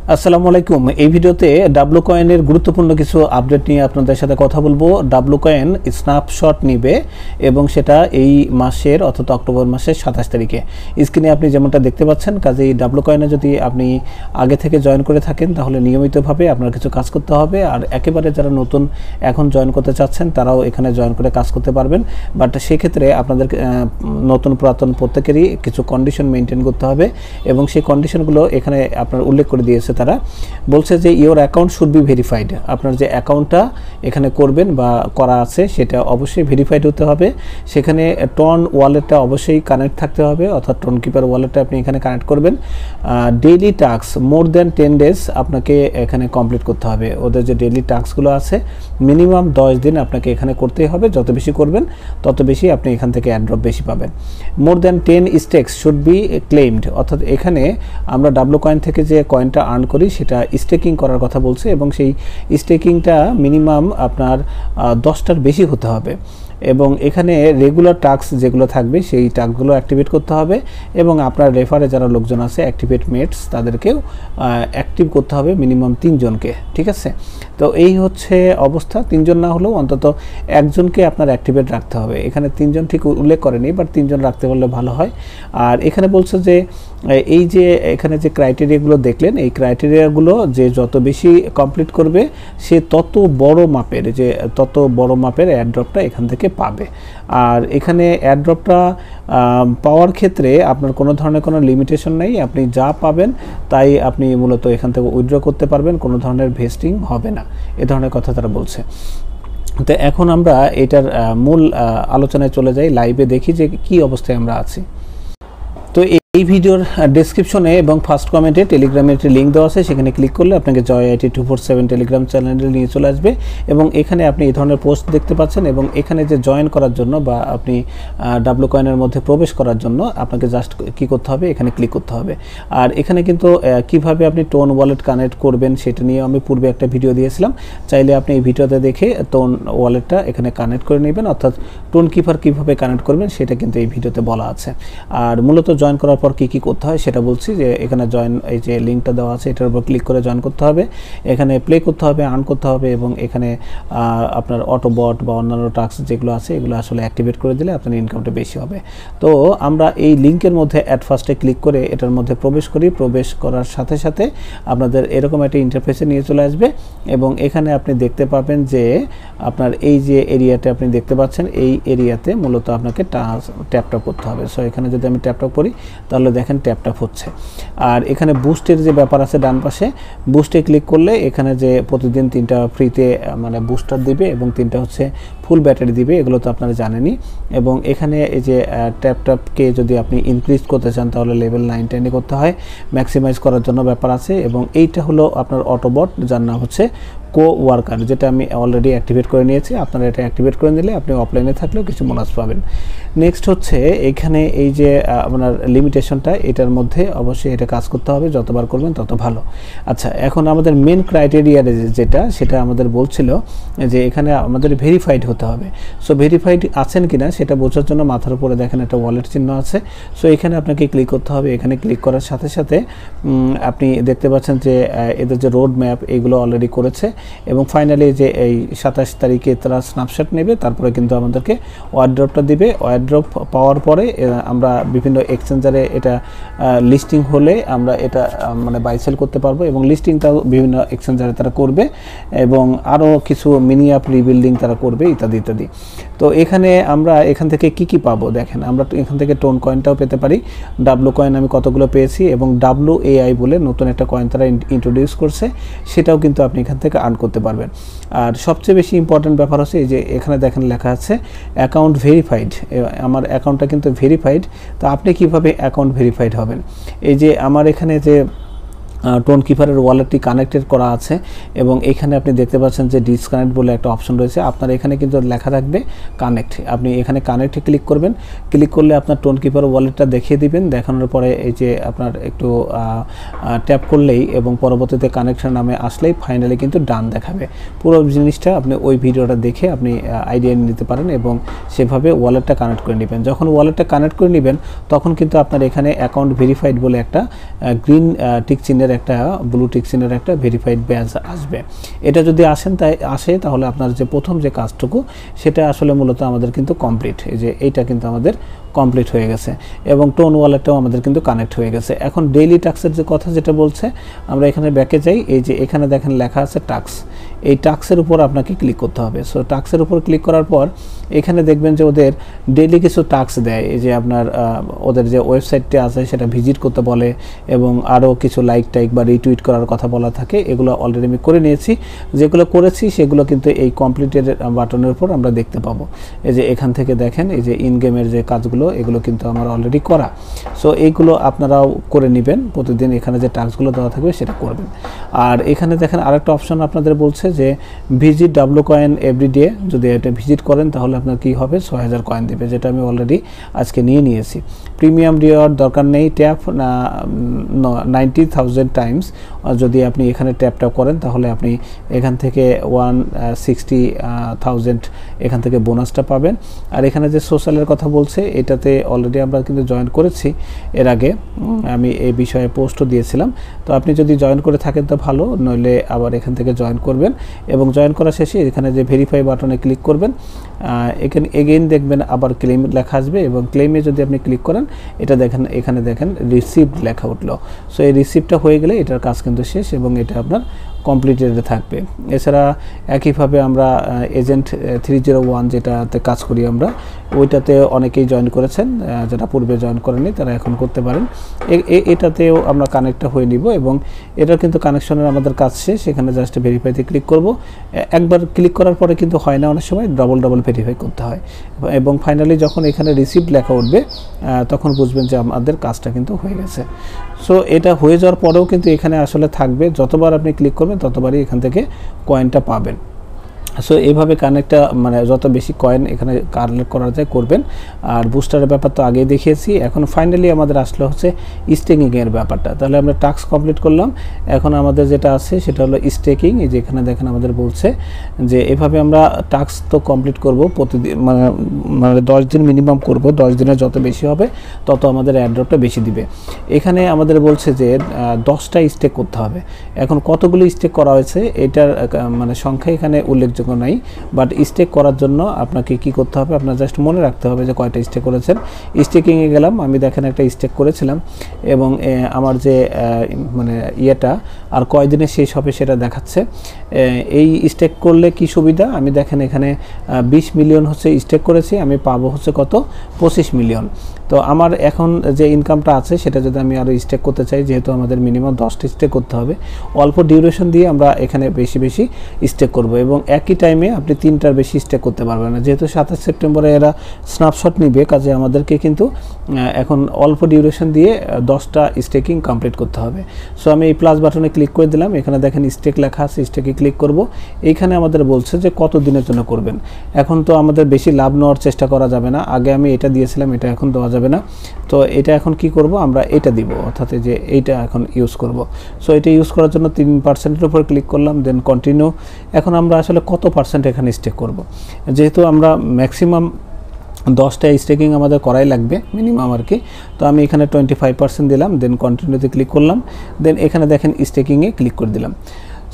আসসালামু আলাইকুম। এই ভিডিওতে ডাব্লু কয়েনের গুরুত্বপূর্ণ কিছু আপডেট নিয়ে আপনাদের সাথে কথা বলবো। ডাব্লু কয়েন স্ন্যাপশট নিবে এবং সেটা এই মাসের অর্থাৎ অক্টোবর মাসের 27 তারিখে। স্ক্রিনে আপনি যেমনটা দেখতে পাচ্ছেন, কাজেই ডাব্লু কয়েনে যদি আপনি আগে থেকে জয়েন করে থাকেন তাহলে নিয়মিতভাবে আপনার কিছু কাজ করতে হবে। আর একেবারে যারা নতুন এখন জয়েন করতে চাচ্ছেন তারাও এখানে জয়েন করে কাজ করতে পারবেন। বাট সেক্ষেত্রে আপনাদের নতুন পুরাতন প্রত্যেকেরই কিছু কন্ডিশন মেনটেন করতে হবে এবং সেই কন্ডিশনগুলো এখানে আপনার উল্লেখ করে দিয়েছে। তারা বলছে যে your account should be verified. আপনার যে অ্যাকাউন্টটা এখানে করবেন বা করা আছে সেটা অবশ্যই ভেরিফাইড হতে হবে। সেখানে টন ওয়ালেটটা অবশ্যই কানেক্ট থাকতে হবে, অর্থাৎ টোন কিপার ওয়ালেটটা আপনি এখানে কানেক্ট করবেন। Daily task more than 10 days আপনাকে এখানে কমপ্লিট করতে হবে। ওদের যে ডেইলি টাস্কগুলো আছে মিনিমাম 10 দিন আপনাকে এখানে করতেই হবে। যত বেশি করবেন তত বেশি আপনি এখান থেকে অ্যাড্রপ বেশি পাবেন। More than 10 stakes should be claimed, অর্থাৎ এখানে আমরা ডাব্লু কয়েন থেকে যে কয়েনটা আর্ন করি সেটা স্টেকিং করার কথা বলছে এবং সেই স্টেকিংটা মিনিমাম আপনার 10টার বেশি হতে হবে এবং এখানে রেগুলার টাস্ক যেগুলো থাকবে সেই টাস্কগুলো অ্যাক্টিভেট করতে হবে এবং আপনার রেফারে যারা লোকজন আছে অ্যাক্টিভেট মেটস তাদেরকেও অ্যাক্টিভ করতে হবে মিনিমাম 3 জনকে। ঠিক আছে, তো এই হচ্ছে অবস্থা। 3 জন না হলেও অন্তত একজনকে আপনার অ্যাক্টিভেট রাখতে হবে। এখানে 3 জন ঠিক উল্লেখ করেনি, বাট 3 জন রাখতে পারলে ভালো হয়। আর এখানে বলছে যে এই যে এখানে যে ক্রাইটেরিয়াগুলো দেখলেন, এই ক্রাইটেরিয়াগুলো যে যত বেশি কমপ্লিট করবে সে তত বড় মাপের অ্যাড্রপটা এখান থেকে পাবে। আর এখানে অ্যাড্রপটা পাওয়ার ক্ষেত্রে আপনার কোনো ধরনের কোনো লিমিটেশন নেই, আপনি যা পাবেন তাই আপনি মূলত এখান থেকে উইথড্র করতে পারবেন, কোনো ধরনের ভেস্টিং হবে না, এ ধরনের কথা তারা বলছে। তো এখন আমরা এটার মূল আলোচনায় চলে যাই, লাইভে দেখি যে কি অবস্থায় আমরা আছি। তো এই ভিডিওর ডেসক্রিপশনে এবং ফার্স্ট কমেন্টে টেলিগ্রামের একটি লিঙ্ক দেওয়া আছে, সেখানে ক্লিক করলে আপনাকে জয় আইটি 247 টেলিগ্রাম চ্যানেলে নিয়ে চলে আসবে এবং এখানে আপনি এই ধরনের পোস্ট দেখতে পাচ্ছেন এবং এখানে যে জয়েন করার জন্য বা আপনি ডাব্লু কয়েনের মধ্যে প্রবেশ করার জন্য আপনাকে জাস্ট কি করতে হবে, এখানে ক্লিক করতে হবে। আর এখানে কিন্তু কিভাবে আপনি টোন ওয়ালেট কানেক্ট করবেন সেটা নিয়ে আমি পূর্বে একটা ভিডিও দিয়েছিলাম, চাইলে আপনি এই ভিডিওতে দেখে টোন ওয়ালেটটা এখানে কানেক্ট করে নেবেন, অর্থাৎ টোন কিপার কীভাবে কানেক্ট করবেন সেটা কিন্তু এই ভিডিওতে বলা আছে। আর মূলত জয়েন করার পর কি করতে হয় সেটা বলছি, যে এখানে জয়েন এই যে লিঙ্কটা দেওয়া আছে এটার উপর ক্লিক করে জয়েন করতে হবে, এখানে প্লে করতে হবে, আর্ন করতে হবে এবং এখানে আপনার অটোবট বা অন্যান্য টাস্ক যেগুলো আছে এগুলো আসলে অ্যাক্টিভেট করে দিলে আপনার ইনকামটা বেশি হবে। তো আমরা এই লিঙ্কের মধ্যে অ্যাট ফার্স্টে ক্লিক করে এটার মধ্যে প্রবেশ করি। প্রবেশ করার সাথে সাথে আপনাদের এরকম একটা ইন্টারফেসে নিয়ে চলে আসবে এবং এখানে আপনি দেখতে পাবেন যে আপনার এই যে এরিয়াতে আপনি দেখতে পাচ্ছেন এই এরিয়াতে মূলত আপনাকে ট্যাপটপ করতে হবে। সো এখানে যদি আমি ট্যাপটপ করি তাহলে দেখেন ট্যাপটপ হচ্ছে। আর এখানে বুস্টের যে ব্যাপার আছে ডান পাশে, বুস্টে ক্লিক করলে এখানে যে প্রতিদিন 3টা ফ্রিতে মানে বুস্টার দিবে এবং 3টা হচ্ছে ফুল ব্যাটারি দিবে, এগুলো তো আপনারা জানেনই। এবং এখানে এই যে ট্যাপটপকে যদি আপনি ইনক্রিজ করতে চান তাহলে লেভেল 9 10 করতে হয়, ম্যাক্সিমাইজ করার জন্য ব্যাপার আছে। এবং এইটা হলো আপনার অটোবট যার নাম হচ্ছে কো ওয়ার্কার, যেটা আমি অলরেডি অ্যাক্টিভেট করে নিয়েছি। আপনারা এটা অ্যাক্টিভেট করে নিলে আপনি অফলাইনে থাকলেও কিছু বোনাস পাবেন। নেক্সট হচ্ছে এখানে এই যে আপনার লিমিটেশনটা, এটার মধ্যে অবশ্যই এটা কাজ করতে হবে, যতবার করবেন তত ভালো। আচ্ছা, এখন আমাদের মেন ক্রাইটেরিয়া যেটা সেটা আমাদের বলছিল যে এখানে আমাদের ভেরিফাইড হতে হবে। সো ভেরিফাইড আছেন কিনা সেটা বোঝার জন্য মাথার উপরে দেখেন একটা ওয়ালেট চিহ্ন আছে। সো এখানে আপনাকে ক্লিক করতে হবে। এখানে ক্লিক করার সাথে সাথে আপনি দেখতে পাচ্ছেন যে এদের যে রোড ম্যাপ এগুলো অলরেডি করেছে এবং ফাইনালি যে এই 27 তারিখে তারা স্ন্যাপশট নেবে, তারপরে কিন্তু আমাদেরকে ওয়ারড্রপটা দিবে। ওয়ারড্রপ পাওয়ার পরে আমরা বিভিন্ন এক্সচেঞ্জারে এটা লিস্টিং হলে আমরা এটা মানে বাই সেল করতে পারবো এবং লিস্টিংটাও বিভিন্ন এক্সচেঞ্জারে তারা করবে এবং আরও কিছু মিনি অ্যাপ রিবিল্ডিং তারা করবে ইত্যাদি ইত্যাদি। তো এখানে আমরা এখান থেকে কি পাবো দেখেন, আমরা এখান থেকে টোন কয়েনটাও পেতে পারি। ডাব্লু কয়েন আমি কতগুলো পেয়েছি এবং ডাব্লু এআই বলে নতুন একটা কয়েন তারা ইন্ট্রোডিউস করছে, সেটাও কিন্তু আপনি এখান থেকে আর্ন করতে পারবেন। আর সবচেয়ে বেশি ইম্পর্টেন্ট ব্যাপার হচ্ছে এই যে এখানে দেখেন লেখা আছে অ্যাকাউন্ট ভেরিফাইড। আমার অ্যাকাউন্টটা কিন্তু ভেরিফাইড। তো আপনি কিভাবে অ্যাকাউন্ট ভেরিফাইড হবেন, এই যে আমার এখানে যে টোন কিপারের ওয়ালেটটি কানেক্টেড করা আছে এবং এখানে আপনি দেখতে পাচ্ছেন যে ডিসকানেক্ট বলে একটা অপশন রয়েছে। আপনার এখানে কিন্তু লেখা থাকবে কানেক্ট, আপনি এখানে কানেক্টে ক্লিক করবেন। ক্লিক করলে আপনার টোন কিপার ওয়ালেটটা দেখিয়ে দিবেন। দেখানোর পরে এই যে আপনার একটু ট্যাপ করলেই এবং পরবর্তীতে কানেকশন নামে আসলেই ফাইনালি কিন্তু ডান দেখাবে। পুরো জিনিসটা আপনি ওই ভিডিওটা দেখে আপনি আইডিয়া নিতে পারেন এবং সেভাবে ওয়ালেটটা কানেক্ট করে নেবেন। যখন ওয়ালেটটা কানেক্ট করে নেবেন তখন কিন্তু আপনার এখানে অ্যাকাউন্ট ভেরিফাইড বলে একটা গ্রিন টিক চিহ্নের চিহ্নের একটা ব্লু টিক চিহ্নের একটা ভেরিফাইড ব্যাজ আসবে। এটা যদি আসে তাহলে আপনার যে প্রথম যে কাজটুকু সেটা আসলে মূলত আমাদের কিন্তু কমপ্লিট। এই যে এইটা কিন্তু আমাদের কমপ্লিট হয়ে গেছে এবং টোন ওয়ালেটটাও আমাদের কিন্তু কানেক্ট হয়ে গেছে। এখন ডেইলি টাস্কের যে কথা যেটা বলছে, আমরা এখানে ব্যাকে যাই। এই যে এখানে দেখেন লেখা আছে টাস্ক, এই টাস্কের উপর আপনাকে ক্লিক করতে হবে। সো টাস্কের উপর ক্লিক করার পর এখানে দেখবেন যে ওদের ডেইলি কিছু টাস্ক দেয়। এই যে আপনার ওদের যে ওয়েবসাইটটি আছে সেটা ভিজিট করতে বলে এবং আরও কিছু লাইক টাইক বা রিটুইট করার কথা বলা থাকে। এগুলো অলরেডি আমি করে নিয়েছি, যেগুলো করেছি সেগুলো কিন্তু এই কমপ্লিটের বাটনের উপর আমরা দেখতে পাবো। এই যে এখান থেকে দেখেন এই যে ইন গেমের যে কাজগুলো এগুলো কিন্তু আমার অলরেডি করা। সো এইগুলো আপনারাও করে নেবেন, প্রতিদিন এখানে যে টাস্কগুলো দেওয়া থাকবে সেটা করবেন। আর এখানে দেখেন আরেকটা অপশন আপনাদের বলছে যে ভিজিট ডাব্লু কয়েন এভরিডে, যদি এটা ভিজিট করেন তাহলে আপনার কি হবে 6000 কয়েন দেবে, যেটা আমি অলরেডি আজকে নিয়েছি। প্রিমিয়াম রিওয়ার্ড দরকার নেই, ট্যাপ 90,000 টাইমস, যদি আপনি এখানে ট্যাপটা করেন তাহলে আপনি এখান থেকে 160,000 এখান থেকে বোনাসটা পাবেন। আর এখানে যে সোশ্যালের কথা বলছে এটাতে অলরেডি আমরা কিন্তু জয়েন করেছি এর আগে, আমি এই বিষয়ে পোস্টও দিয়েছিলাম। তো আপনি যদি জয়েন করে থাকেন তো ভালো, নইলে আবার এখান থেকে জয়েন করবেন এবং জয়েন করা শেষে এখানে যে ভেরিফাই বাটনে ক্লিক করবেন, এখানে এগেইন দেখবেন আবার ক্লেম লেখা আসবে এবং ক্লেমে যদি আপনি ক্লিক করেন এটা দেখেন এখানে দেখেন রিসিভড লেখা উঠলো। সো এই রিসিভটা হয়ে গেলে এটার কাজ কিন্তু শেষ এবং এটা আপনার কমপ্লিটেড থাকবে। এছাড়া একইভাবে আমরা এজেন্ট 301 যেটাতে কাজ করি আমরা, ওইটাতে অনেকেই জয়েন করেছেন, যারা পূর্বে জয়েন করেনি তারা এখন করতে পারেন। এটাতেও আমরা কানেক্টটা হয়ে নিব এবং এটার কিন্তু কানেকশনের আমাদের কাজ শেষ। এখানে জাস্ট ভেরিফাইতে ক্লিক করব। একবার ক্লিক করার পরে কিন্তু হয় না, অনেক সময় ডবল ভেরিফাই করতে হয় এবং ফাইনালি যখন এখানে রিসিভড লেখা উঠবে তখন বুঝবেন যে আমাদের কাজটা কিন্তু হয়ে গেছে। সো এটা হয়ে যাওয়ার পরেও কিন্তু এখানে আসলে থাকবে, যতবার আপনি ক্লিক করবেন ততবারই এখান থেকে কয়েনটা পাবেন। সো এইভাবে কানেক্টটা মানে যত বেশি কয়েন এখানে কালেক্ট করা যায় করবেন। আর বুস্টারের ব্যাপার তো আগেই দেখিয়েছি। এখন ফাইনালি আমাদের আসলে হচ্ছে স্টেকিংয়ের ব্যাপারটা। তাহলে আমরা টাস্ক কমপ্লিট করলাম, এখন আমাদের যেটা আছে সেটা হলো স্টেকিং। এই যে এখানে দেখেন আমাদের বলছে যে এভাবে আমরা টাস্ক তো কমপ্লিট করব প্রতিদিন, মানে 10 দিন মিনিমাম করব। 10 দিনের যত বেশি হবে তত আমাদের অ্যাড্রপটা বেশি দিবে। এখানে আমাদের বলছে যে 10টা স্টেক করতে হবে। এখন কতগুলো স্টেক করা হয়েছে এটার মানে সংখ্যা এখানে উল্লেখযোগ্য নাই, বাট স্টেক করার জন্য আপনাকে কি করতে হবে, আপনার জাস্ট মনে রাখতে হবে যে কয়টা স্টেক করেছেন। স্টেকিংয়ে গেলাম, আমি দেখেন একটা স্টেক করেছিলাম এবং আমার যে মানে ইয়েটা আর কয়দিনে শেষ হবে সেটা দেখাচ্ছে। এই স্টেক করলে কি সুবিধা, আমি দেখেন এখানে 20 মিলিয়ন হচ্ছে স্টেক করেছি, আমি পাবো হচ্ছে কত 25 মিলিয়ন। তো আমার এখন যে ইনকামটা আছে সেটা যদি আমি আরও স্টেক করতে চাই, যেহেতু আমাদের মিনিমাম 10টা স্টেক করতে হবে, অল্প ডিউরেশন দিয়ে আমরা এখানে বেশি স্টেক করব এবং একই টাইমে আপনি 3টার বেশি স্টেক করতে পারবেন না। যেহেতু 27 সেপ্টেম্বরে এরা স্ন্যাপশট নিবে, কাজে আমাদেরকে কিন্তু এখন অল্প ডিউরেশন দিয়ে 10টা স্টেকিং কমপ্লিট করতে হবে। সো আমি এই প্লাস বাটনে ক্লিক করে দিলাম, এখানে দেখেন স্টেক লেখা আছে, স্টেকে ক্লিক করব। এইখানে আমাদের বলছে যে কত দিনের জন্য করবেন। এখন তো আমাদের বেশি লাভ নেওয়ার চেষ্টা করা যাবে না, আগে আমি এটা দিয়েছিলাম, এটা এখন দেওয়া যাবে না। তো এটা এখন কি করব, আমরা এটা দিব, অর্থাৎ যে এইটা এখন ইউজ করব। সো এটা ইউজ করার জন্য 3%-এর উপর ক্লিক করলাম, দেন কন্টিনিউ। এখন আমরা আসলে কত পার্সেন্ট এখানে স্টেক করব, যেহেতু আমরা ম্যাক্সিমাম 10টা স্টেকিং আমাদের করাই লাগবে মিনিমাম আর কি। তো আমি এখানে 25% দিলাম, দেন কন্টিনিউতে ক্লিক করলাম, দেন এখানে দেখেন স্টেকিংয়ে ক্লিক করে দিলাম।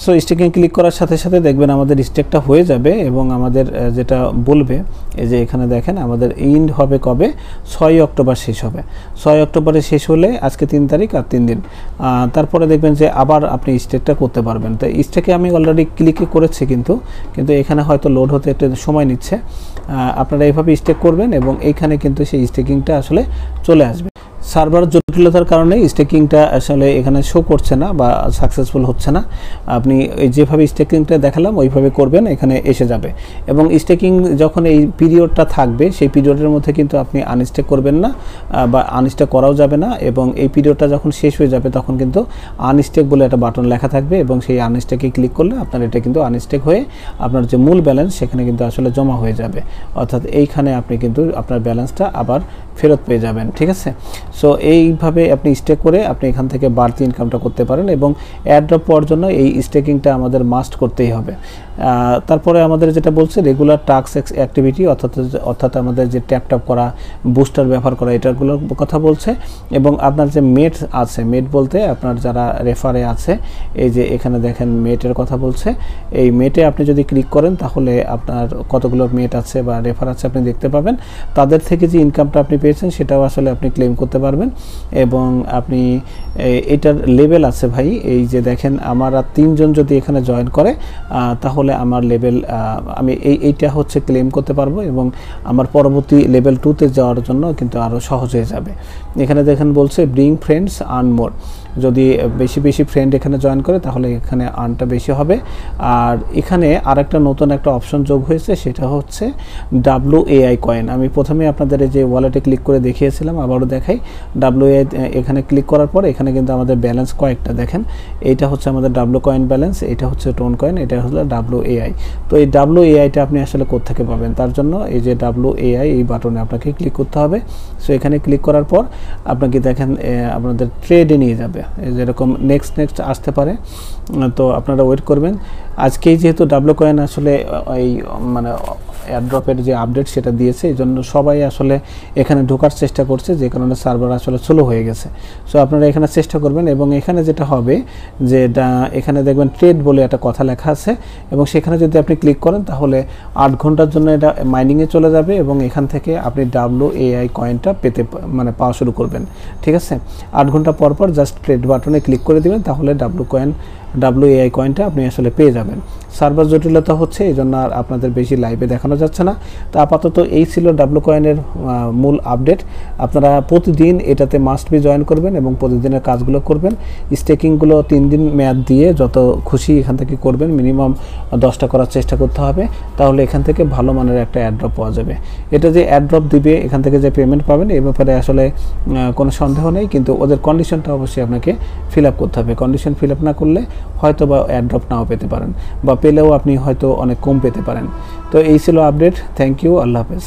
সো স্টেকিং ক্লিক করার সাথে সাথে দেখবেন আমাদের স্টেকটা হয়ে যাবে এবং আমাদের যেটা বলবে এই যে এখানে দেখেন আমাদের এন্ড হবে কবে, 6 অক্টোবর শেষ হবে। 6 অক্টোবরে শেষ হলে আজকে 3 তারিখ আর 3 দিন, তারপরে দেখবেন যে আবার আপনি স্টেকটা করতে পারবেন। তো স্টেকে আমি অলরেডি ক্লিকে করেছি, কিন্তু এখানে হয়তো লোড হতে একটু সময় নিচ্ছে। আপনারা এইভাবে স্টেক করবেন এবং এইখানে কিন্তু সেই স্টেকিংটা আসলে চলে আসবে। সার্ভার জটিলতার কারণে স্টেকিংটা আসলে এখানে শো করছে না বা সাকসেসফুল হচ্ছে না। আপনি যেভাবে স্টেকিংটা দেখালাম ওইভাবে করবেন, এখানে এসে যাবে। এবং স্টেকিং যখন এই পিরিয়ডটা থাকবে সেই পিরিয়ডের মধ্যে কিন্তু আপনি আনস্টেক করবেন না বা আনস্টেক করাও যাবে না। এবং এই পিরিয়ডটা যখন শেষ হয়ে যাবে তখন কিন্তু আনস্টেক বলে একটা বাটন লেখা থাকবে এবং সেই আনস্টেকে ক্লিক করলে আপনার এটা কিন্তু আনস্টেক হয়ে আপনার যে মূল ব্যালেন্স সেখানে কিন্তু আসলে জমা হয়ে যাবে, অর্থাৎ এইখানে আপনি কিন্তু আপনার ব্যালেন্সটা আবার ফেরত পেয়ে যাবেন। ঠিক আছে, সো এইভাবে আপনি স্টেক করে আপনি এখান থেকে বাড়তি ইনকামটা করতে পারেন, এবং এয়ারড্রপ পাওয়ার জন্য এই স্টেকিংটা আমাদের মাস্ট করতেই হবে। তারপরে আমাদের যেটা বলছে রেগুলার টাস্ক অ্যাক্টিভিটি, অর্থাৎ আমাদের যে ট্যাপ করা, বুস্টার ব্যবহার করা, এটাগুলোর কথা বলছে। এবং আপনার যে মেট আছে, মেট বলতে আপনার যারা রেফারে আছে, এই যে এখানে দেখেন মেটের কথা বলছে। এই মেটে আপনি যদি ক্লিক করেন তাহলে আপনার কতগুলো মেট আছে বা রেফার আছে আপনি দেখতে পাবেন। তাদের থেকে যে ইনকামটা আপনি পেয়েছেন সেটাও আসলে আপনি ক্লেম করতে পারবেন। এবং আপনি এটার লেভেল আছে ভাই, এই যে দেখেন আমার আর 3 জন যদি এখানে জয়েন করে তাহলে আমার লেভেল আমি এইটা হচ্ছে ক্লেম করতে পারবো, এবং আমার পরবর্তী লেভেল 2-তে যাওয়ার জন্য কিন্তু আরও সহজ হয়ে যাবে। এখানে দেখেন বলছে ব্রিং ফ্রেন্ডস আর্ন মোর, যদি বেশি ফ্রেন্ড এখানে জয়েন করে তাহলে এখানে আর্নটা বেশি হবে। আর এখানে আরেকটা নতুন একটা অপশন যোগ হয়েছে, সেটা হচ্ছে WAI কয়েন। আমি প্রথমে আপনাদের যে ওয়ালেটে ক্লিক করে দেখিয়েছিলাম, আবারও দেখাই। WAI এখানে ক্লিক করার পর এখানে কিন্তু আমাদের ব্যালেন্স কয়েকটা দেখেন, এইটা হচ্ছে আমাদের ডাব্লু কয়েন ব্যালেন্স, এটা হচ্ছে টোন কয়েন, এটা হলো WAI। তো এই WAIটা আপনি আসলে কোত্থেকে পাবেন, তার জন্য এই যে WAI এই বাটনে আপনাকে ক্লিক করতে হবে। সো এখানে ক্লিক করার পর আপনাকে দেখেন আপনাদের ট্রেডে নিয়ে যাবে, যেরকম নেক্সট আসতে পারে, তো আপনারা ওয়েট করবেন। আজকেই যেহেতু ডাব্লু কয়েন আসলে এই মানে এয়ারড্রপের যে আপডেট সেটা দিয়েছে, এই জন্য সবাই আসলে এখানে ঢোকার চেষ্টা করছে, যে কারণে সার্ভার আসলে স্লো হয়ে গেছে। সো আপনারা এখানে চেষ্টা করবেন, এবং এখানে যেটা হবে যে এখানে দেখবেন ট্রেড বলে একটা কথা লেখা আছে, এবং সেখানে যদি আপনি ক্লিক করেন তাহলে 8 ঘন্টার জন্য এটা মাইনিংয়ে চলে যাবে, এবং এখান থেকে আপনি WAI কয়েনটা পাওয়া শুরু করবেন। ঠিক আছে, 8 ঘন্টা পর জাস্ট ট্রেড বাটনে ক্লিক করে দিবেন, তাহলে WAI কয়েনটা আপনি আসলে পেয়ে যাবেন। সার্ভার জটিলতা হচ্ছে, এই জন্য আর আপনাদের বেশি লাইভে দেখানো যাচ্ছে না। তো আপাতত এই ছিল ডাব্লু কয়েনের মূল আপডেট। আপনারা প্রতিদিন এটাতে মাস্ট বি জয়েন করবেন এবং প্রতিদিনের কাজগুলো করবেন। স্টেকিংগুলো 3 দিন মেয়াদ দিয়ে যত খুশি এখান থেকে করবেন, মিনিমাম 10টা করার চেষ্টা করতে হবে, তাহলে এখান থেকে ভালো মানের একটা অ্যাড্রপ পাওয়া যাবে। এটা যে অ্যাড্রপ দিবে, এখান থেকে যে পেমেন্ট পাবেন, এ ব্যাপারে আসলে কোনো সন্দেহ নেই, কিন্তু ওদের কন্ডিশনটা অবশ্যই আপনাকে ফিল আপ করতে হবে। কন্ডিশন ফিল আপ না করলে হয়তো বা অ্যাড্রপ নাও পেতে পারেন, বা পেলেও আপনি হয়তো অনেক কম পেতে পারেন। তো এই ছিল আপডেট। থ্যাংক ইউ, আল্লাহ হাফেজ।